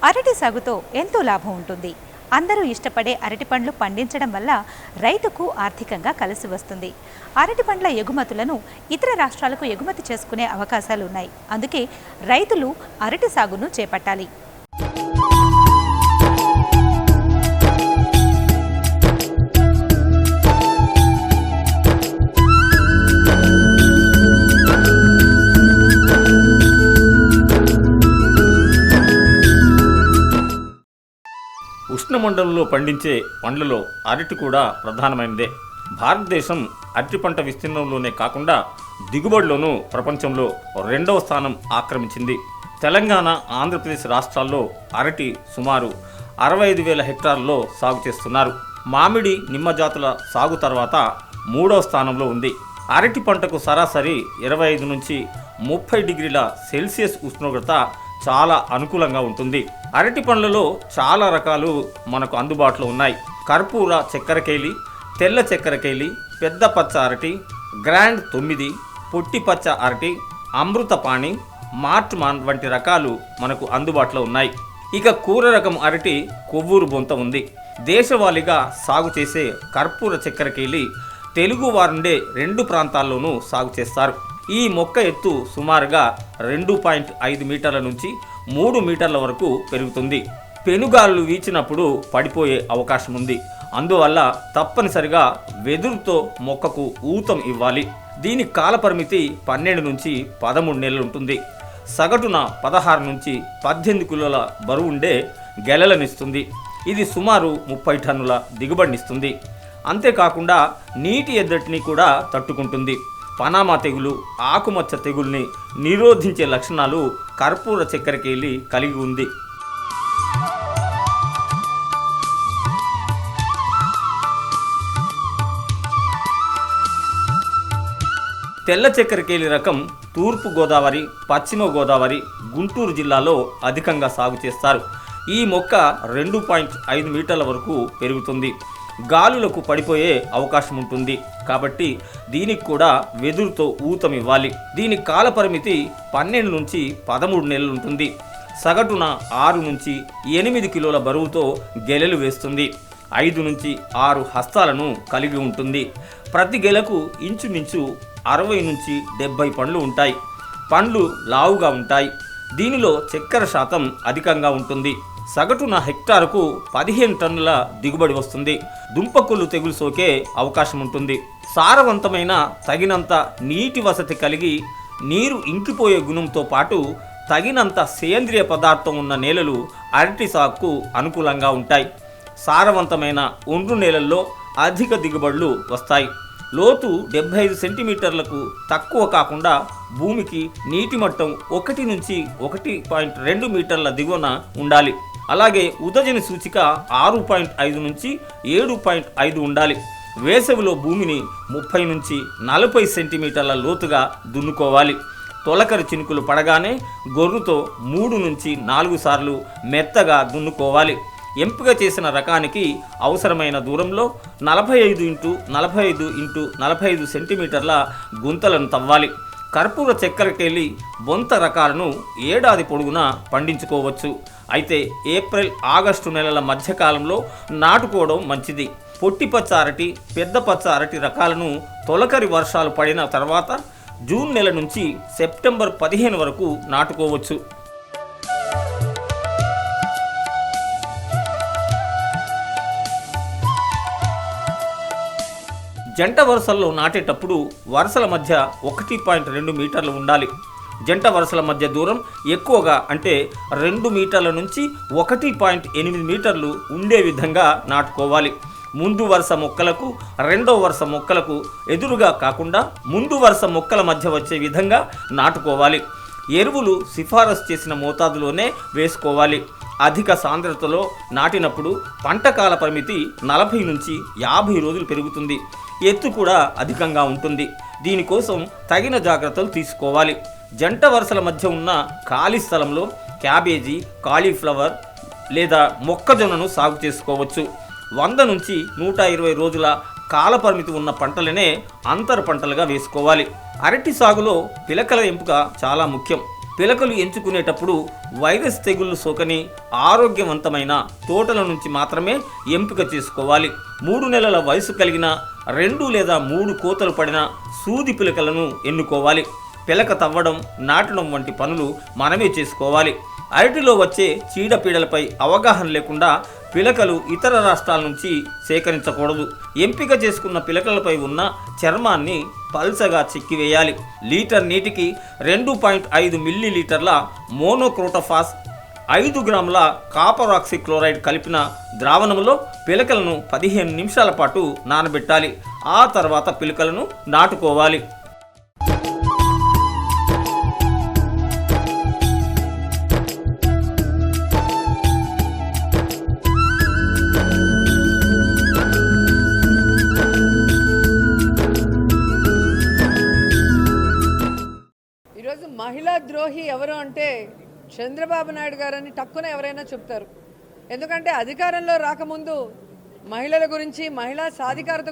అరటి సాగుతో ఎంతో లాభం ఉంటుంది. అందరూ ఇష్టపడే అరటి పండ్లు పండించడం వల్ల రైతుకు ఆర్థికంగా కలిసి వస్తుంది. అరటి పండ్ల ఎగుమతులను ఇతర రాష్ట్రాలకు ఎగుమతి చేసుకునే అవకాశాలు ఉన్నాయి. అందుకే రైతులు అరటి సాగును చేపట్టాలి. ఉష్ణమండలంలో పండించే పండ్లలో అరటి కూడా ప్రధానమైనదే. భారతదేశం అరటి పంట విస్తీర్ణంలోనే కాకుండా దిగుబడిలోనూ ప్రపంచంలో 2వ స్థానం ఆక్రమించింది. తెలంగాణ, ఆంధ్రప్రదేశ్ రాష్ట్రాల్లో అరటి సుమారు 65,000 హెక్టార్లలో సాగు చేస్తున్నారు. మామిడి, నిమ్మ జాతుల సాగు తర్వాత 3వ స్థానంలో ఉంది. అరటి పంటకు సరాసరి 25 నుంచి 30 డిగ్రీల సెల్సియస్ ఉష్ణోగ్రత చాలా అనుకూలంగా ఉంటుంది. అరటి పండ్లలో చాలా రకాలు మనకు అందుబాటులో ఉన్నాయి. కర్పూర చక్కెరకేళి, తెల్ల చక్కెరకేళి, పెద్ద పచ్చ అరటి, గ్రాండ్ 9, పొట్టి పచ్చ అరటి, అమృతపాణి, మార్ట్మాన్ వంటి రకాలు మనకు అందుబాటులో ఉన్నాయి. ఇక కూర రకం అరటి కొవ్వూరు బొంత ఉంది. దేశవాళీగా సాగు చేసే కర్పూర చక్కెరకేళి తెలుగు వారుండే 2 ప్రాంతాల్లోనూ సాగు చేస్తారు. ఈ మొక్క ఎత్తు సుమారుగా 2.5 మీటర్ల నుంచి 3 మీటర్ల వరకు పెరుగుతుంది. పెనుగాలులు వీచినప్పుడు పడిపోయే అవకాశం ఉంది. అందువల్ల తప్పనిసరిగా వెదురుతో మొక్కకు ఊతం ఇవ్వాలి. దీని కాలపరిమితి 12 నుంచి 13 నెలలు ఉంటుంది. సగటున 16 నుంచి 18 కిలోల బరువుండే గెలలనిస్తుంది. ఇది సుమారు 30 టన్నుల దిగుబడినిస్తుంది. అంతేకాకుండా నీటి ఎద్దటిని కూడా తట్టుకుంటుంది. పనామా తెగులు, ఆకుమచ్చ తెగుల్ని నిరోధించే లక్షణాలు కర్పూర చక్కెరకేళి కలిగి ఉంది. తెల్ల చక్కెరకేళి రకం తూర్పు గోదావరి, పశ్చిమ గోదావరి, గుంటూరు జిల్లాలో అధికంగా సాగు చేస్తారు. ఈ మొక్క 2.5 మీటర్ల వరకు పెరుగుతుంది. గాలులకు పడిపోయే అవకాశం ఉంటుంది. కాబట్టి దీనికి కూడా వెదురుతో ఊతం ఇవ్వాలి. దీని కాలపరిమితి 12 నుంచి 13 నెలలు ఉంటుంది. సగటున 6 నుంచి 8 కిలోల బరువుతో గెలలు వేస్తుంది. 5 నుంచి 6 హస్తాలను కలిగి ఉంటుంది. ప్రతి గెలకు ఇంచుమించు 60 నుంచి 70 పండ్లు ఉంటాయి. పండ్లు లావుగా ఉంటాయి. దీనిలో చక్కెర శాతం అధికంగా ఉంటుంది. సగటున హెక్టారుకు 15 టన్నుల దిగుబడి వస్తుంది. దుంపకుళ్ళు తెగులు సోకే అవకాశం ఉంటుంది. సారవంతమైన తగినంత నీటి వసతి కలిగి నీరు ఇంకిపోయే గుణంతో పాటు తగినంత సేంద్రియ పదార్థం ఉన్న నేలలు అరటి సాగుకు అనుకూలంగా ఉంటాయి. సారవంతమైన ఒండ్రు నేలల్లో అధిక దిగుబడులు వస్తాయి. లోతు 75 సెంటీమీటర్లకు తక్కువ కాకుండా భూమికి నీటి మట్టం 1 నుంచి 1.2 మీటర్ల దిగువన ఉండాలి. అలాగే ఉదజని సూచిక 6.5 నుంచి 7.5 ఉండాలి. వేసవిలో భూమిని 30 నుంచి 40 సెంటీమీటర్ల లోతుగా దున్నుకోవాలి. తొలకరి చినుకులు పడగానే గొర్రుతో 3 నుంచి 4 సార్లు మెత్తగా దున్నుకోవాలి. ఎంపిక చేసిన రకానికి అవసరమైన దూరంలో 45x45x45 సెంటీమీటర్ల గుంతలను తవ్వాలి. కర్పూర చక్కెరకేళి బొంత రకాలను ఏడాది పొడుగునా పండించుకోవచ్చు. అయితే ఏప్రిల్, ఆగస్టు నెలల మధ్యకాలంలో నాటుకోవడం మంచిది. పొట్టి పచ్చ అరటి, పెద్ద పచ్చ అరటి రకాలను తొలకరి వర్షాలు పడిన తర్వాత జూన్ నెల నుంచి సెప్టెంబర్ 15 వరకు నాటుకోవచ్చు. జంట వరుసల్లో నాటేటప్పుడు వరుసల మధ్య 1.2 మీటర్లు ఉండాలి. జంట వరుసల మధ్య దూరం ఎక్కువగా అంటే 2 మీటర్ల నుంచి 1.8 మీటర్లు ఉండే విధంగా నాటుకోవాలి. ముందు వరుస మొక్కలకు, రెండో వరుస మొక్కలకు ఎదురుగా కాకుండా ముందు వరుస మొక్కల మధ్య వచ్చే విధంగా నాటుకోవాలి. ఎరువులు సిఫారసు చేసిన మోతాదులోనే వేసుకోవాలి. అధిక సాంద్రతలో నాటినప్పుడు పంట కాల పరిమితి 40 నుంచి 50 రోజులు పెరుగుతుంది. ఎత్తు కూడా అధికంగా ఉంటుంది. దీనికోసం తగిన జాగ్రత్తలు తీసుకోవాలి. జంట వరుసల మధ్య ఉన్న ఖాళీ స్థలంలో క్యాబేజీ, కాలీఫ్లవర్ లేదా మొక్కజొన్నను సాగు చేసుకోవచ్చు. 100 నుంచి 120 రోజుల కాలపరిమితి ఉన్న పంటలనే అంతర పంటలుగా వేసుకోవాలి. అరటి సాగులో పిలకల ఎంపిక చాలా ముఖ్యం. పిలకలు ఎంచుకునేటప్పుడు వైరస్ తెగుళ్ళు సోకని ఆరోగ్యవంతమైన తోటల నుంచి మాత్రమే ఎంపిక చేసుకోవాలి. 3 నెలల వయసు కలిగిన 2 లేదా 3 కోతలు పడిన సూది పిలకలను ఎన్నుకోవాలి. పిలక తవ్వడం, నాటడం వంటి పనులు మనమే చేసుకోవాలి. అరటిలో వచ్చే చీడపీడలపై అవగాహన లేకుండా పిలకలు ఇతర రాష్ట్రాల నుంచి సేకరించకూడదు. ఎంపిక చేసుకున్న పిలకలపై ఉన్న చర్మాన్ని పల్చగా చెక్కివేయాలి. లీటర్ నీటికి 2.5 మిల్లీలీటర్ల మోనోక్రోటోఫాస్, 5 గ్రాముల కాపర్ ఆక్సిక్లోరైడ్ కలిపిన ద్రావణంలో పిలకలను 15 నిమిషాల పాటు నానబెట్టాలి. ఆ తర్వాత పిలకలను నాటుకోవాలి. ఈరోజు మహిళా ద్రోహి ఎవరు అంటే చంద్రబాబు నాయుడు గారని టక్కున ఎవరైనా చెప్తారు. ఎందుకంటే అధికారంలో రాకముందు మహిళల గురించి, మహిళా సాధికారత